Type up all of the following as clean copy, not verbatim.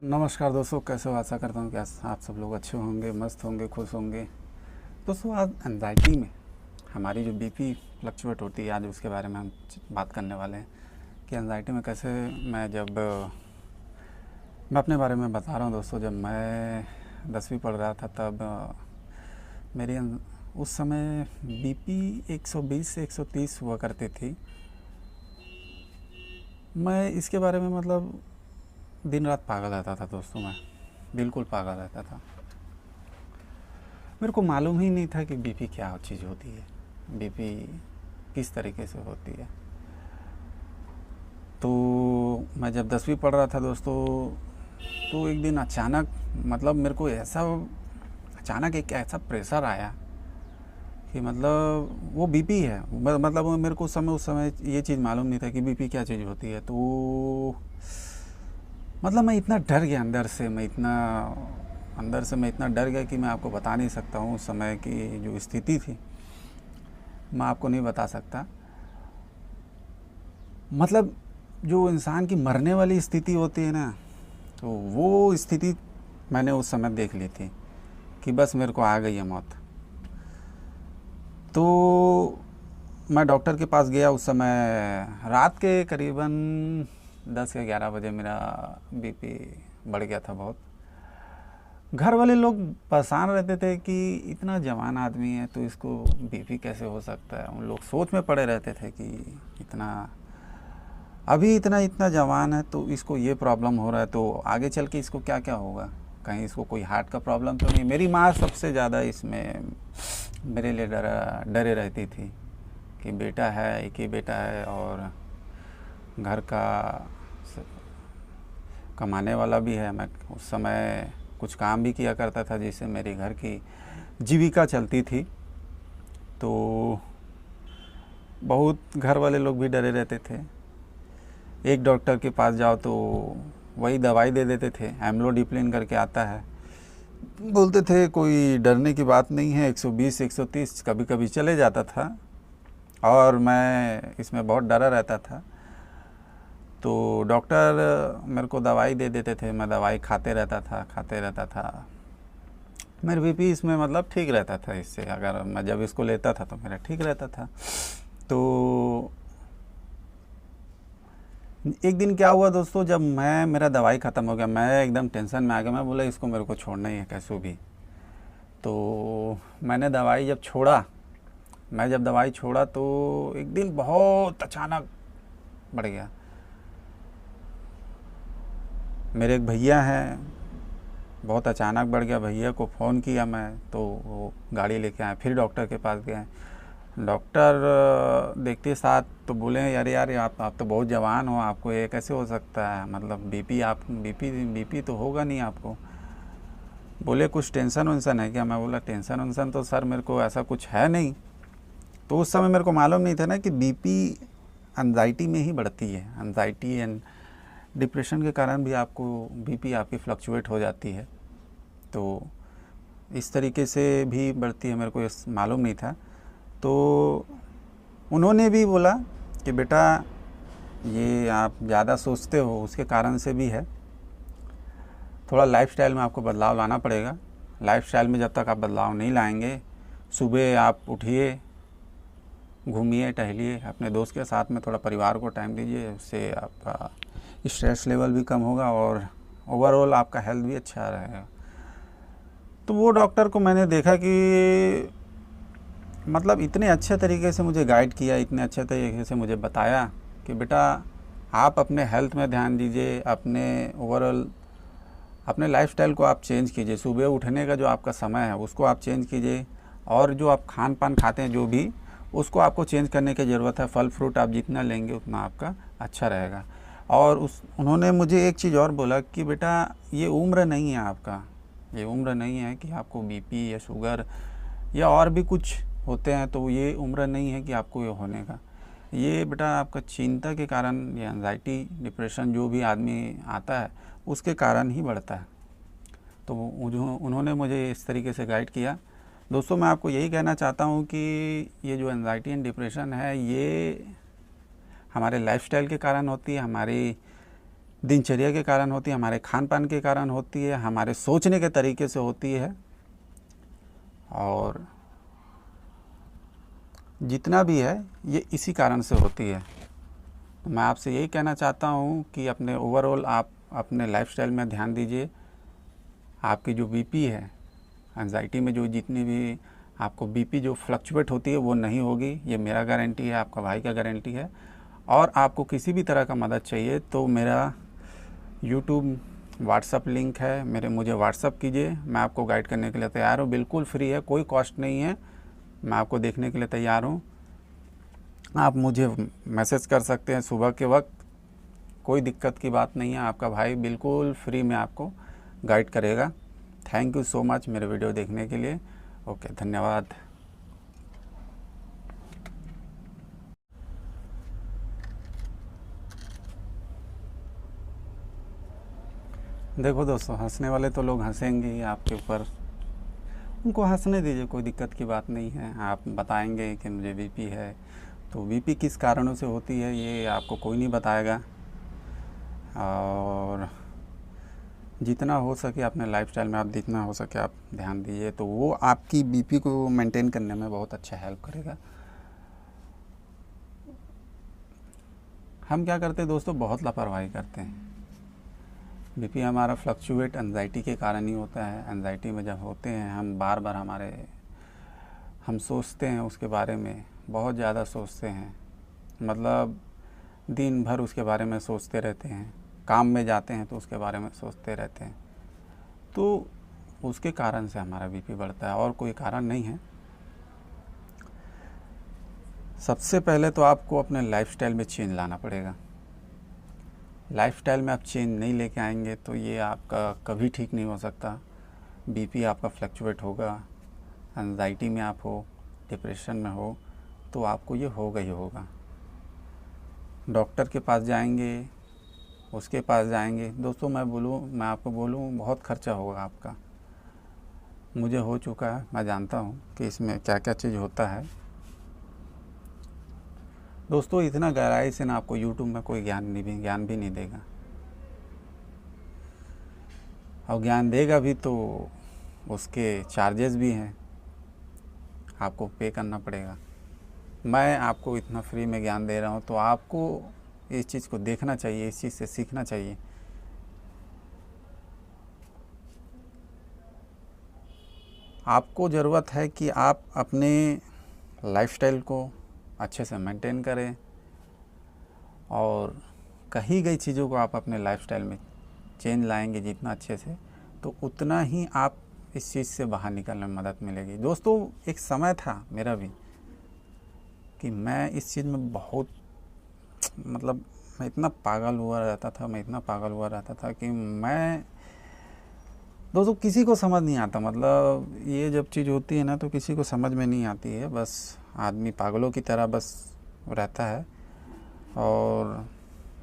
नमस्कार दोस्तों, कैसे हो? आशा करता हूँ कि आप सब लोग अच्छे होंगे, मस्त होंगे, खुश होंगे। दोस्तों, आज एंजाइटी में हमारी जो बीपी फ्लक्चुएट होती है, आज उसके बारे में हम बात करने वाले हैं कि एंजाइटी में कैसे मैं अपने बारे में बता रहा हूँ। दोस्तों, जब मैं 10वीं पढ़ रहा था तब मेरी उस समय बीपी 120 से 130 हुआ करती थी। मैं इसके बारे में दिन रात पागल रहता था दोस्तों। मैं बिल्कुल पागल रहता था। मेरे को मालूम ही नहीं था कि बीपी क्या चीज़ होती है, बीपी किस तरीके से होती है। तो मैं जब 10वीं पढ़ रहा था दोस्तों, तो एक दिन अचानक मेरे को अचानक एक ऐसा प्रेशर आया कि वो बीपी है। वो मेरे को उस समय ये चीज़ मालूम नहीं था कि बीपी क्या चीज़ होती है। तो मैं इतना डर गया अंदर से मैं इतना डर गया कि मैं आपको बता नहीं सकता हूँ। उस समय की जो स्थिति थी मैं आपको नहीं बता सकता। जो इंसान की मरने वाली स्थिति होती है ना, तो वो स्थिति मैंने उस समय देख ली थी कि बस मेरे को आ गई है मौत। तो मैं डॉक्टर के पास गया। उस समय रात के करीबन 10 या 11 बजे मेरा बीपी बढ़ गया था बहुत। घर वाले लोग परेशान रहते थे कि इतना जवान आदमी है तो इसको बीपी कैसे हो सकता है। उन लोग सोच में पड़े रहते थे कि इतना जवान है तो इसको ये प्रॉब्लम हो रहा है, तो आगे चल के इसको क्या क्या होगा, कहीं इसको कोई हार्ट का प्रॉब्लम तो नहीं। मेरी माँ सबसे ज़्यादा इसमें मेरे लिए डरे रहती थी कि बेटा है, एक ही बेटा है और घर का कमाने वाला भी है। मैं उस समय कुछ काम भी किया करता था जिससे मेरे घर की जीविका चलती थी। तो बहुत घर वाले लोग भी डरे रहते थे। एक डॉक्टर के पास जाओ तो वही दवाई दे देते थे, एम्लोडिप्लिन करके आता है। बोलते थे कोई डरने की बात नहीं है, 120 130 कभी कभी चले जाता था और मैं इसमें बहुत डरा रहता था। तो डॉक्टर मेरे को दवाई दे देते थे, मैं दवाई खाते रहता था। मेरा बीपी इसमें ठीक रहता था इससे। अगर मैं जब इसको लेता था तो मेरा ठीक रहता था। तो एक दिन क्या हुआ दोस्तों, जब मेरा दवाई ख़त्म हो गया, मैं एकदम टेंशन में आ गया। मैं बोला इसको मेरे को छोड़ना ही है कैसे भी। तो मैंने दवाई जब दवाई छोड़ा तो एक दिन बहुत अचानक बढ़ गया। मेरे एक भैया हैं, बहुत अचानक बढ़ गया। भैया को फ़ोन किया मैं तो वो गाड़ी लेके आए, फिर डॉक्टर के पास गए। डॉक्टर देखते साथ तो बोले यार आप तो बहुत जवान हो, आपको ये कैसे हो सकता है, बीपी तो होगा नहीं आपको। बोले कुछ टेंशन वेंशन है क्या? मैं बोला टेंशन वेंशन तो सर मेरे को ऐसा कुछ है नहीं। तो उस समय मेरे को मालूम नहीं था ना कि बीपी एंजाइटी में ही बढ़ती है। एंजाइटी एंड डिप्रेशन के कारण भी आपको बीपी आपकी फ्लक्चुएट हो जाती है। तो इस तरीके से भी बढ़ती है, मेरे को मालूम नहीं था। तो उन्होंने भी बोला कि बेटा ये आप ज़्यादा सोचते हो, उसके कारण से भी है। थोड़ा लाइफस्टाइल में आपको बदलाव लाना पड़ेगा। लाइफस्टाइल में जब तक आप बदलाव नहीं लाएंगे, सुबह आप उठिए, घूमिए, टहलिए, अपने दोस्त के साथ में थोड़ा परिवार को टाइम दीजिए, उससे आपका स्ट्रेस लेवल भी कम होगा और ओवरऑल आपका हेल्थ भी अच्छा रहेगा। तो वो डॉक्टर को मैंने देखा कि इतने अच्छे तरीके से मुझे गाइड किया, इतने अच्छे तरीके से मुझे बताया कि बेटा आप अपने हेल्थ में ध्यान दीजिए, अपने ओवरऑल अपने लाइफस्टाइल को आप चेंज कीजिए। सुबह उठने का जो आपका समय है उसको आप चेंज कीजिए, और जो आप खान पान खाते हैं जो भी, उसको आपको चेंज करने की ज़रूरत है। फल फ्रूट आप जितना लेंगे उतना आपका अच्छा रहेगा। और उन्होंने मुझे एक चीज़ और बोला कि बेटा ये उम्र नहीं है आपका, ये उम्र नहीं है कि आपको बीपी या शुगर या और भी कुछ होते हैं, तो ये उम्र नहीं है कि आपको ये होने का। ये बेटा आपका चिंता के कारण, ये एंजाइटी डिप्रेशन जो भी आदमी आता है उसके कारण ही बढ़ता है। तो उन्होंने मुझे इस तरीके से गाइड किया। दोस्तों, मैं आपको यही कहना चाहता हूँ कि ये जो एंजाइटी एंड डिप्रेशन है, ये हमारे लाइफस्टाइल के कारण होती है, हमारी दिनचर्या के कारण होती है, हमारे खान पान के कारण होती है, हमारे सोचने के तरीके से होती है, और जितना भी है ये इसी कारण से होती है। तो मैं आपसे यही कहना चाहता हूँ कि अपने ओवरऑल आप अपने लाइफस्टाइल में ध्यान दीजिए। आपकी जो बीपी है, एंजाइटी में जो जितनी भी आपको बीपी जो फ्लक्चुएट होती है वो नहीं होगी, ये मेरा गारंटी है, आपका भाई का गारंटी है। और आपको किसी भी तरह का मदद चाहिए तो मेरा यूट्यूब व्हाट्सअप लिंक है, मुझे व्हाट्सअप कीजिए, मैं आपको गाइड करने के लिए तैयार हूँ। बिल्कुल फ्री है, कोई कॉस्ट नहीं है, मैं आपको देखने के लिए तैयार हूँ। आप मुझे मैसेज कर सकते हैं सुबह के वक्त, कोई दिक्कत की बात नहीं है। आपका भाई बिल्कुल फ्री में आपको गाइड करेगा। थैंक यू सो मच मेरे वीडियो देखने के लिए। ओके, धन्यवाद। देखो दोस्तों, हंसने वाले तो लोग हंसेंगे ही आपके ऊपर, उनको हंसने दीजिए, कोई दिक्कत की बात नहीं है। आप बताएंगे कि मुझे बीपी है, तो बीपी किस कारणों से होती है ये आपको कोई नहीं बताएगा। और जितना हो सके अपने लाइफस्टाइल में आप जितना हो सके आप ध्यान दीजिए, तो वो आपकी बीपी को मेंटेन करने में बहुत अच्छा हेल्प करेगा। हम क्या करते हैं दोस्तों, बहुत लापरवाही करते हैं। बीपी हमारा फ्लक्चुएट एंजाइटी के कारण ही होता है। एंजाइटी में जब होते हैं हम बार बार हम सोचते हैं उसके बारे में, बहुत ज़्यादा सोचते हैं, मतलब दिन भर उसके बारे में सोचते रहते हैं। काम में जाते हैं तो उसके बारे में सोचते रहते हैं, तो उसके कारण से हमारा बीपी बढ़ता है, और कोई कारण नहीं है। सबसे पहले तो आपको अपने लाइफस्टाइल में चेंज लाना पड़ेगा। लाइफस्टाइल में आप चेंज नहीं लेके आएंगे तो ये आपका कभी ठीक नहीं हो सकता। बीपी आपका फ्लक्चुएट होगा, एंजाइटी में आप हो, डिप्रेशन में हो, तो आपको ये होगा ही होगा। डॉक्टर के पास जाएंगे, उसके पास जाएंगे, दोस्तों मैं आपको बोलूँ बहुत खर्चा होगा आपका। मुझे हो चुका है, मैं जानता हूँ कि इसमें क्या क्या चीज़ होता है। दोस्तों इतना गहराई से ना आपको यूट्यूब में कोई ज्ञान भी नहीं देगा, और ज्ञान देगा भी तो उसके चार्जेस भी हैं, आपको पे करना पड़ेगा। मैं आपको इतना फ्री में ज्ञान दे रहा हूँ, तो आपको इस चीज़ को देखना चाहिए, इस चीज़ से सीखना चाहिए। आपको ज़रूरत है कि आप अपने लाइफस्टाइल को अच्छे से मेंटेन करें, और कही गई चीज़ों को आप अपने लाइफस्टाइल में चेंज लाएंगे जितना अच्छे से, तो उतना ही आप इस चीज़ से बाहर निकलने में मदद मिलेगी। दोस्तों एक समय था मेरा भी कि मैं इस चीज़ में बहुत, मतलब मैं इतना पागल हुआ रहता था कि मैं, दोस्तों किसी को समझ नहीं आता, मतलब ये जब चीज़ होती है ना तो किसी को समझ में नहीं आती है, बस आदमी पागलों की तरह बस रहता है। और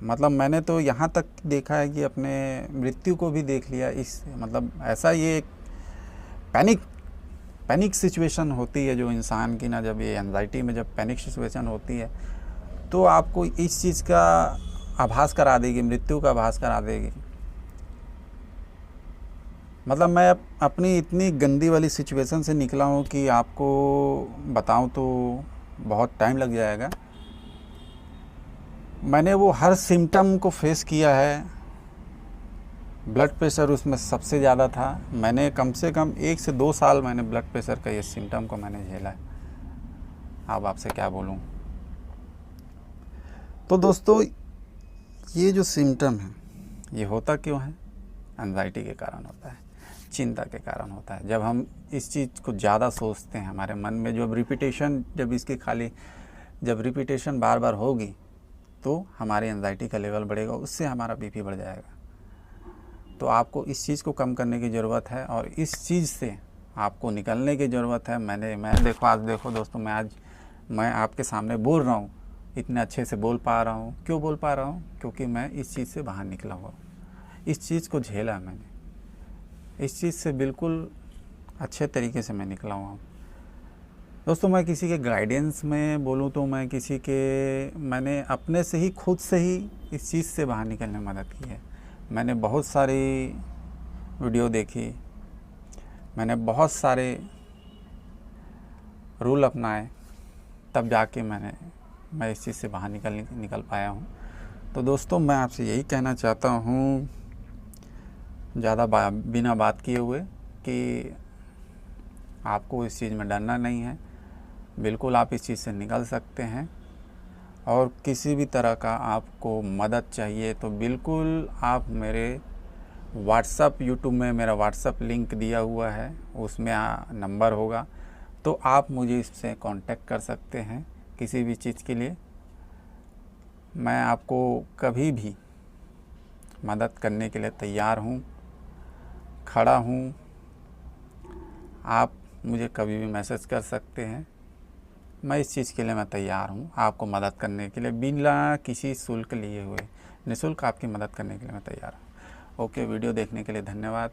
मतलब मैंने तो यहाँ तक देखा है कि अपने मृत्यु को भी देख लिया इस, मतलब ऐसा ये एक पैनिक सिचुएशन होती है जो इंसान की ना, जब ये एंजाइटी में जब पैनिक सिचुएशन होती है तो आपको इस चीज़ का आभास करा देगी, मृत्यु का आभास करा देगी। मतलब मैं अपनी इतनी गंदी वाली सिचुएशन से निकला हूँ कि आपको बताऊँ तो बहुत टाइम लग जाएगा। मैंने वो हर सिम्टम को फेस किया है। ब्लड प्रेशर उसमें सबसे ज़्यादा था। मैंने कम से कम 1 से 2 साल मैंने ब्लड प्रेशर का ये सिम्टम को मैंने झेला है। अब आपसे क्या बोलूँ। तो दोस्तों ये जो सिम्टम है ये होता क्यों है? एंजाइटी के कारण होता है, चिंता के कारण होता है। जब हम इस चीज़ को ज़्यादा सोचते हैं, हमारे मन में जब रिपीटेशन बार बार होगी तो हमारी एंजाइटी का लेवल बढ़ेगा, उससे हमारा बीपी बढ़ जाएगा। तो आपको इस चीज़ को कम करने की ज़रूरत है और इस चीज़ से आपको निकलने की ज़रूरत है। आज देखो दोस्तों, मैं आपके सामने बोल रहा हूँ, इतने अच्छे से बोल पा रहा हूँ। क्यों बोल पा रहा हूँ? क्योंकि मैं इस चीज़ से बाहर निकला हुआ, इस चीज़ को झेला मैंने, इस चीज़ से बिल्कुल अच्छे तरीके से मैं निकला हुआ हूँ। दोस्तों मैं किसी के गाइडेंस में बोलूँ तो मैंने अपने से ही खुद से ही इस चीज़ से बाहर निकलने में मदद की है। मैंने बहुत सारी वीडियो देखी, मैंने बहुत सारे रूल अपनाए, तब जाके मैं इस चीज़ से बाहर निकल पाया हूँ। तो दोस्तों, मैं आपसे यही कहना चाहता हूँ ज़्यादा बिना बात किए हुए कि आपको इस चीज़ में डरना नहीं है। बिल्कुल आप इस चीज़ से निकल सकते हैं। और किसी भी तरह का आपको मदद चाहिए तो बिल्कुल आप मेरे व्हाट्सअप, यूट्यूब में मेरा व्हाट्सअप लिंक दिया हुआ है, उसमें नंबर होगा, तो आप मुझे इससे कांटेक्ट कर सकते हैं किसी भी चीज़ के लिए। मैं आपको कभी भी मदद करने के लिए तैयार हूँ, खड़ा हूँ। आप मुझे कभी भी मैसेज कर सकते हैं। मैं इस चीज़ के लिए मैं तैयार हूँ, आपको मदद करने के लिए, बिना किसी शुल्क लिए हुए निःशुल्क आपकी मदद करने के लिए मैं तैयार हूँ। ओके, वीडियो देखने के लिए धन्यवाद।